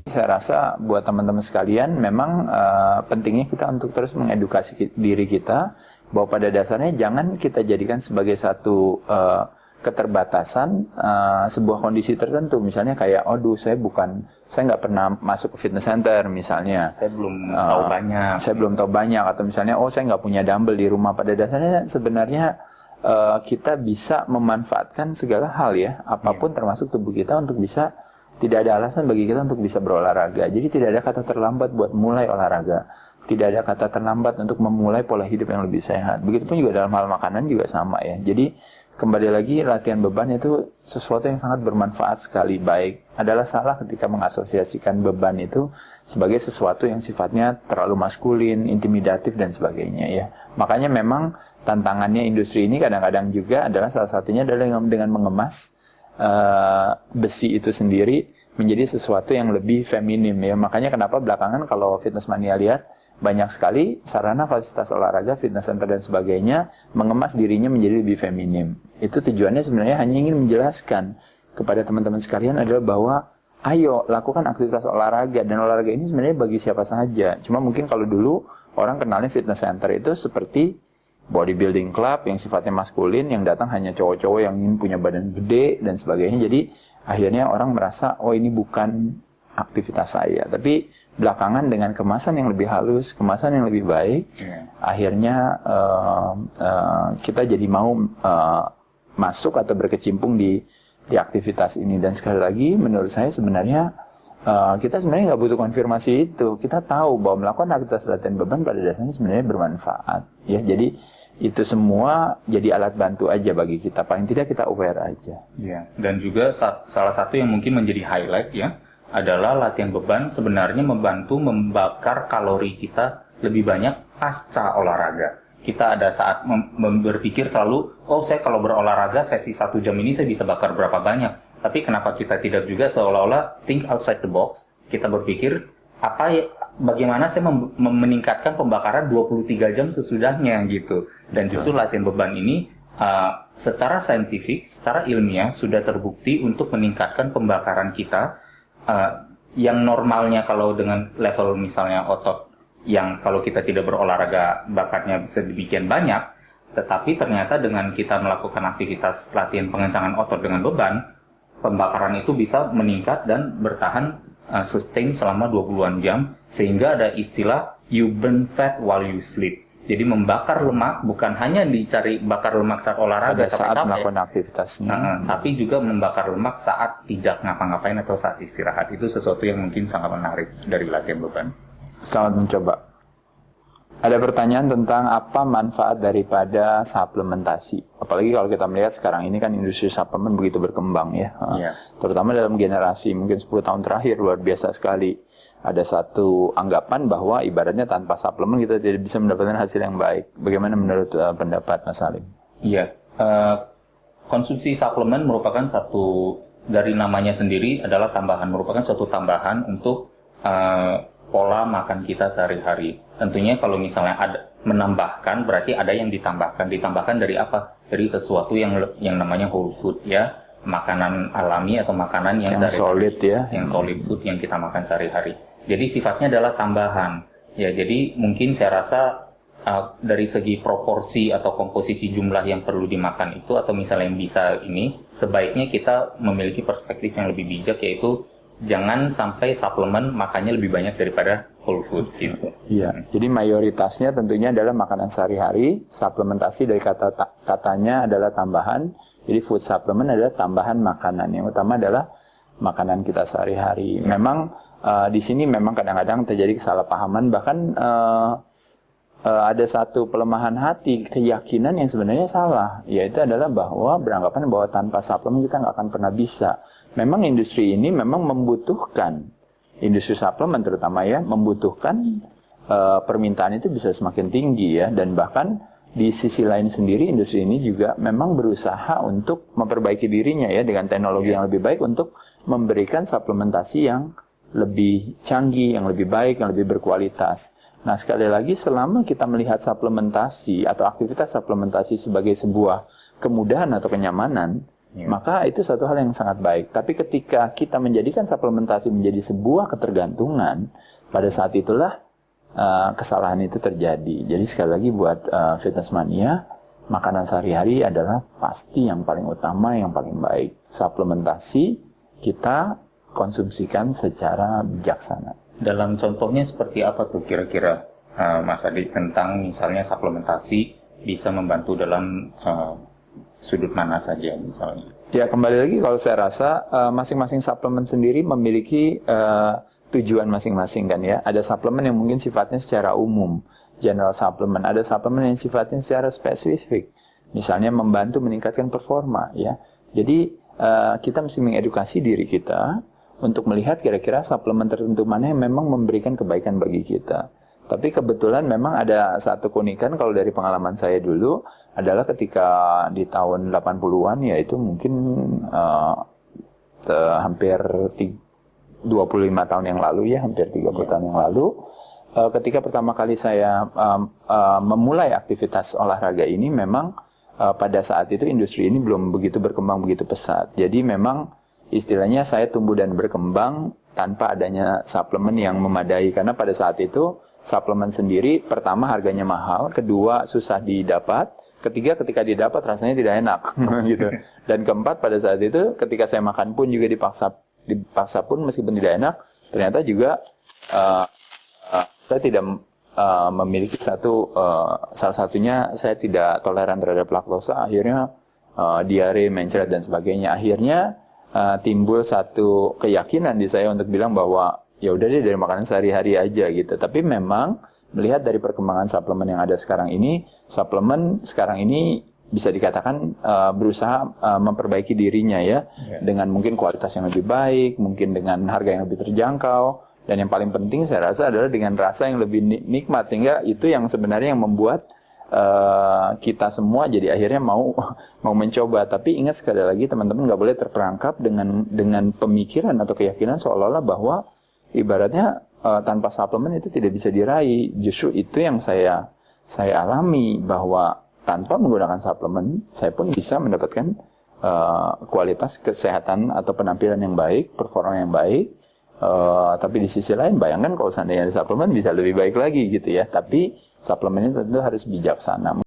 Saya rasa buat teman-teman sekalian memang pentingnya kita untuk terus mengedukasi diri kita bahwa pada dasarnya jangan kita jadikan sebagai satu keterbatasan sebuah kondisi tertentu. Misalnya kayak, saya nggak pernah masuk ke fitness center misalnya. Saya belum tahu banyak. Atau misalnya, saya nggak punya dumbbell di rumah. Pada dasarnya sebenarnya kita bisa memanfaatkan segala hal ya, apapun termasuk tubuh kita untuk bisa. Tidak ada alasan bagi kita untuk bisa berolahraga. Jadi tidak ada kata terlambat buat mulai olahraga. Tidak ada kata terlambat untuk memulai pola hidup yang lebih sehat. Begitupun juga dalam hal makanan juga sama ya. Jadi kembali lagi latihan beban itu sesuatu yang sangat bermanfaat sekali. Baik adalah salah ketika mengasosiasikan beban itu sebagai sesuatu yang sifatnya terlalu maskulin, intimidatif dan sebagainya ya. Makanya memang tantangannya industri ini kadang-kadang juga adalah salah satunya adalah dengan mengemas besi itu sendiri menjadi sesuatu yang lebih feminim ya. Makanya kenapa belakangan kalau Fitness Mania lihat banyak sekali sarana fasilitas olahraga, fitness center dan sebagainya mengemas dirinya menjadi lebih feminim. Itu tujuannya sebenarnya hanya ingin menjelaskan kepada teman-teman sekalian adalah bahwa ayo lakukan aktivitas olahraga, dan olahraga ini sebenarnya bagi siapa saja. Cuma mungkin kalau dulu orang kenalnya fitness center itu seperti bodybuilding club yang sifatnya maskulin, yang datang hanya cowok-cowok yang ingin punya badan gede dan sebagainya. Jadi akhirnya orang merasa ini bukan aktivitas saya. Tapi belakangan dengan kemasan yang lebih halus, kemasan yang lebih baik, akhirnya kita jadi mau masuk atau berkecimpung di aktivitas ini. Dan sekali lagi menurut saya sebenarnya kita sebenarnya nggak butuh konfirmasi itu. Kita tahu bahwa melakukan aktivitas latihan beban pada dasarnya sebenarnya bermanfaat ya. Jadi itu semua jadi alat bantu aja bagi kita, paling tidak kita aware aja ya. Dan juga salah satu yang mungkin menjadi highlight ya adalah latihan beban sebenarnya membantu membakar kalori kita lebih banyak pasca olahraga. Kita ada saat berpikir selalu, saya kalau berolahraga sesi 1 jam ini saya bisa bakar berapa banyak. Tapi kenapa kita tidak juga seolah-olah think outside the box? Kita berpikir, bagaimana saya meningkatkan pembakaran 23 jam sesudahnya gitu. Dan justru latihan beban ini secara saintifik, secara ilmiah sudah terbukti untuk meningkatkan pembakaran kita yang normalnya kalau dengan level misalnya otot yang kalau kita tidak berolahraga bakatnya sedemikian banyak, tetapi ternyata dengan kita melakukan aktivitas latihan pengencangan otot dengan beban, pembakaran itu bisa meningkat dan bertahan sustain selama 20-an jam, sehingga ada istilah you burn fat while you sleep. Jadi membakar lemak bukan hanya dicari bakar lemak saat olahraga saat melakukan aktivitasnya, tapi juga membakar lemak saat tidak ngapa-ngapain atau saat istirahat. Itu sesuatu yang mungkin sangat menarik dari latihan beban. Selamat mencoba. Ada pertanyaan tentang apa manfaat daripada suplementasi. Apalagi kalau kita melihat sekarang ini kan industri suplemen begitu berkembang ya. Terutama dalam generasi mungkin 10 tahun terakhir luar biasa sekali. Ada satu anggapan bahwa ibaratnya tanpa suplemen kita tidak bisa mendapatkan hasil yang baik. Bagaimana menurut pendapat Mas Salim? Iya, konsumsi suplemen merupakan satu dari namanya sendiri adalah tambahan, merupakan suatu tambahan untuk pola makan kita sehari-hari. Tentunya kalau misalnya ada menambahkan, berarti ada yang ditambahkan. Ditambahkan dari apa? Dari sesuatu yang namanya whole food ya, makanan alami atau makanan yang solid ya, yang solid food yang kita makan sehari-hari. Jadi sifatnya adalah tambahan. Ya, jadi mungkin saya rasa dari segi proporsi atau komposisi jumlah yang perlu dimakan itu atau misalnya yang bisa ini, sebaiknya kita memiliki perspektif yang lebih bijak, yaitu jangan sampai suplemen makannya lebih banyak daripada whole food gitu. Iya, jadi mayoritasnya tentunya adalah makanan sehari-hari. Suplementasi dari katanya adalah tambahan. Jadi food supplement adalah tambahan makanan. Yang utama adalah makanan kita sehari-hari. Memang di sini memang kadang-kadang terjadi kesalahpahaman, bahkan ada satu pelemahan hati, keyakinan yang sebenarnya salah, yaitu adalah bahwa beranggapan bahwa tanpa suplemen kita nggak akan pernah bisa. Memang industri ini memang membutuhkan, industri suplemen terutama ya, membutuhkan permintaan itu bisa semakin tinggi ya, dan bahkan di sisi lain sendiri industri ini juga memang berusaha untuk memperbaiki dirinya ya dengan teknologi yang lebih baik untuk memberikan suplementasi yang lebih canggih, yang lebih baik, yang lebih berkualitas. Nah, sekali lagi selama kita melihat suplementasi atau aktivitas suplementasi sebagai sebuah kemudahan atau kenyamanan, maka itu satu hal yang sangat baik. Tapi ketika kita menjadikan suplementasi menjadi sebuah ketergantungan, pada saat itulah kesalahan itu terjadi. Jadi sekali lagi buat fitness mania, makanan sehari-hari adalah pasti yang paling utama, yang paling baik. Suplementasi kita konsumsikan secara bijaksana. Dalam contohnya seperti apa tuh kira-kira Mas Adi, tentang misalnya suplementasi bisa membantu dalam sudut mana saja misalnya? Ya, kembali lagi kalau saya rasa masing-masing suplemen sendiri memiliki tujuan masing-masing kan ya. Ada suplemen yang mungkin sifatnya secara umum, general supplement. Ada suplemen yang sifatnya secara spesifik. Misalnya membantu meningkatkan performa ya. Jadi kita mesti mengedukasi diri kita untuk melihat kira-kira suplemen tertentu mana yang memang memberikan kebaikan bagi kita. Tapi kebetulan memang ada satu keunikan kalau dari pengalaman saya dulu adalah ketika di tahun 80-an, yaitu mungkin hampir 25 tahun yang lalu ya, hampir 30 tahun yang lalu, ketika pertama kali saya memulai aktivitas olahraga ini, memang pada saat itu industri ini belum begitu berkembang begitu pesat. Jadi memang istilahnya saya tumbuh dan berkembang tanpa adanya suplemen yang memadai, karena pada saat itu suplemen sendiri pertama harganya mahal, kedua susah didapat, ketiga ketika didapat rasanya tidak enak gitu. Dan keempat pada saat itu ketika saya makan pun juga dipaksa pun meskipun tidak enak, ternyata juga saya tidak memiliki salah satunya saya tidak toleran terhadap laktosa, akhirnya diare, mencret dan sebagainya. Akhirnya timbul satu keyakinan di saya untuk bilang bahwa ya udah deh dari makanan sehari-hari aja gitu. Tapi memang melihat dari perkembangan suplemen yang ada sekarang ini, suplemen sekarang ini bisa dikatakan berusaha memperbaiki dirinya ya, dengan mungkin kualitas yang lebih baik, mungkin dengan harga yang lebih terjangkau, dan yang paling penting saya rasa adalah dengan rasa yang lebih nikmat, sehingga itu yang sebenarnya yang membuat kita semua jadi akhirnya mau mencoba. Tapi ingat sekali lagi teman-teman, nggak boleh terperangkap dengan pemikiran atau keyakinan seolah-olah bahwa ibaratnya tanpa suplemen itu tidak bisa diraih. Justru itu yang saya alami, bahwa tanpa menggunakan suplemen saya pun bisa mendapatkan kualitas kesehatan atau penampilan yang baik, performa yang baik. Tapi di sisi lain bayangkan kalau seandainya ada suplemen bisa lebih baik lagi gitu ya. Tapi suplemennya tentu harus bijaksana.